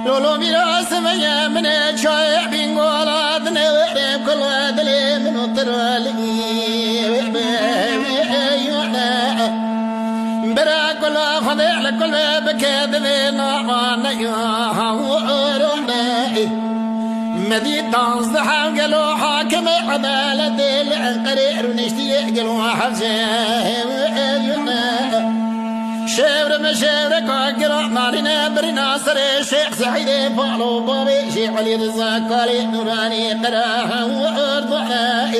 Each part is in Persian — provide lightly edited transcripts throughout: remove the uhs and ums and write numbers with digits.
لولو ميراس ميا من شايع بينقولات نغرب كل دلي من الطرالي برا كل خضيع لكل بكذبين وانا يا وروني مديد تنصح قالوا حاكم عدالة القرير ونشتيق قالوا حفزه شاور مشاورك وقرأ نارنا برنا سري شيخ سعيد فعلو بابي شيخ علي رزا قالي نوراني قراها وارضعنا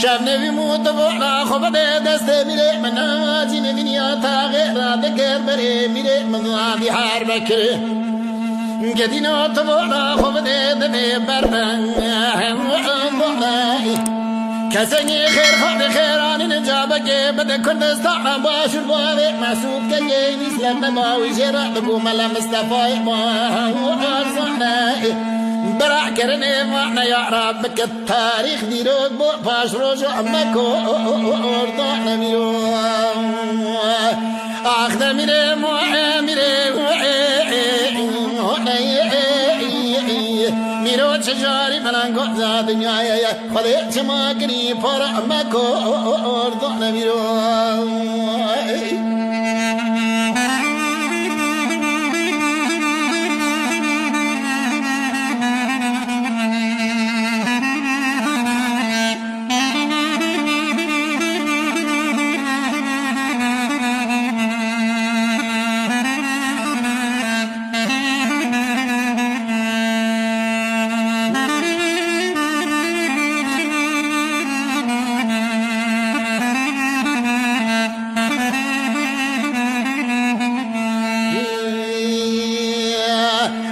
شاف نبي موت بوحنا خبده دست ميري من آجين دنيا تاغير ذكر بري ميري من عادي حربك قدينا تبوحنا خبده دمي بربن وارضعنا كسني خير خد خيراني نجابك بدا كردستان باشر بوابي مسعود كجين اسلام نباوي شرع بقوم الله مصطفى ما وارزقنا برع كرني معنا يا ربك التاريخ ديروك بو فاشروش عمك وارضعنا ميرو اخذ ميري ميري ميرو تجاري ملانكو زاد دنيا خليت ما كني فرع مكو ارضعنا ميرو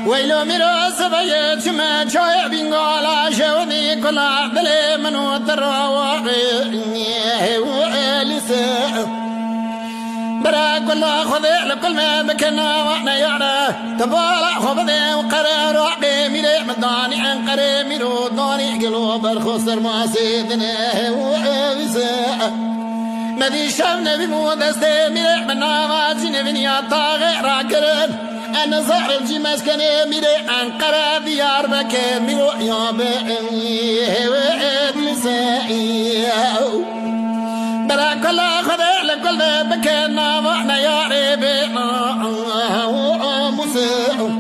ويلو ميراس بيت ما شايع بينقالا شوني كل عدلي من وترواقي ولسا برا كل خذي لكل ما بكنا واحنا يعرى تبالا خبذي وقرار وعقي ميري مداني عن قري ميرو داني قلوب الخسر ما سيدنا ولسا مدي شامنا بمودستي ميري من ناماتي بنيا طاغي راكرن أنا صار الجماس كان ميري أنقرة ديار بكر ميرو يا بني وإدلسائي براك الله خذ لكل بكرنا وإحنا يا ربنا مسيء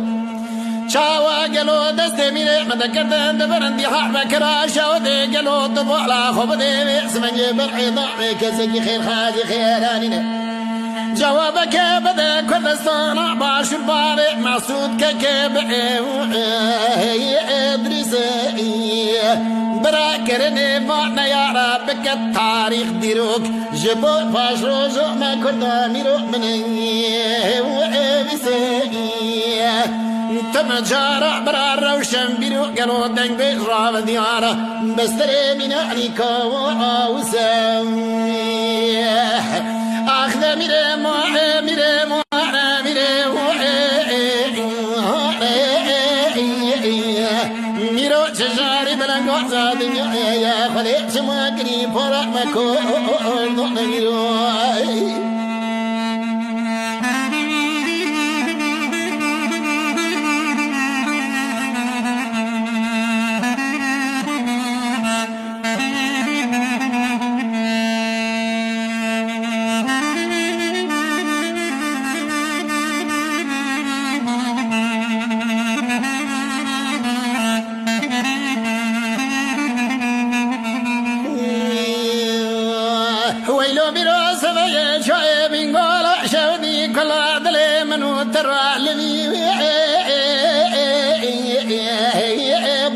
شاوا قالوا دستي ميري مذكرت دبرندي حرب كراشا ودي قالوا طبوع لا خبدي اسمه جبر عظامي كسكي خير خاجي خيرانينا جوابك بدا كردستان باش الباري مسعود ككبعي ادريسي برا كرني معنا يا ربك التاريخ ديروك جبو باش روزو ما كردا ميرو مني وابسي تم جارع برا روشن بيرو قالوا دنگ بجراب ديارة بستري من عليكا وعاوسا أخذ ميري ميرو تجاري بلنقو زاد يا خليت ما كني فرح مكو ميرو ويلو بروس بيت شايب ينقول شودي كل عدلي من وترى لذي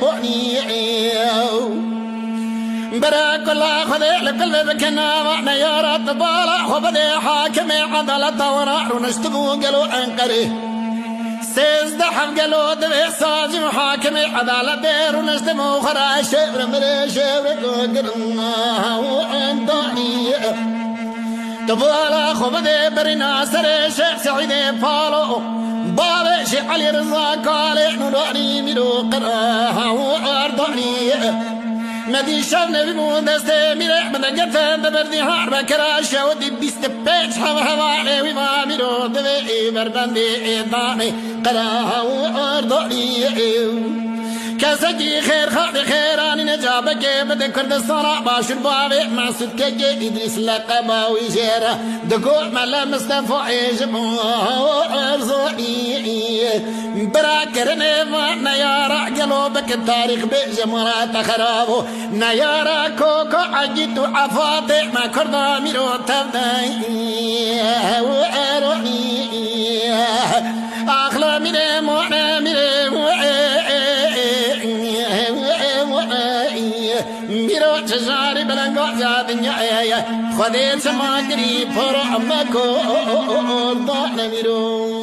بوني برا كل خذي لكل بكنا واحنا يا رب بالا خبدي حاكم عدالة ورا ونشتبو قالوا انقري سيز دحم قالوا دبي ساجي محاكم عدالة دير ونشتبو خرا شبر مري شبر قرنا وانطاني تبالا خبدي برنا سري شيخ سعيد فالو بابي شيخ علي رزا قالي نوراني ميرو قراها وارضاني مدي شاب نبي مودسته ميرح بدقته دبردي هار بكراشه ودي بيست بيتش حوالي وما ميرو دبي بربندي داني قراها وأرضي كسجي خير خالد خيراني نجابك بده كرد الصراع باشر بابي مع صدقك إدريس لقبا ويجيره دقوع ملا مصطفى عجمو أرزوئي براكرني نيارا قلوبك التاريخ بجمرات خرابو نيارا كوكو عجيت عفاطي ما كردا ميرو تبدأي وأروحي أخلا ميري موعنا ميري ميرو تجاري بلنقو زادنيا خديت ما قريب فرع مكو ضعنا ميرو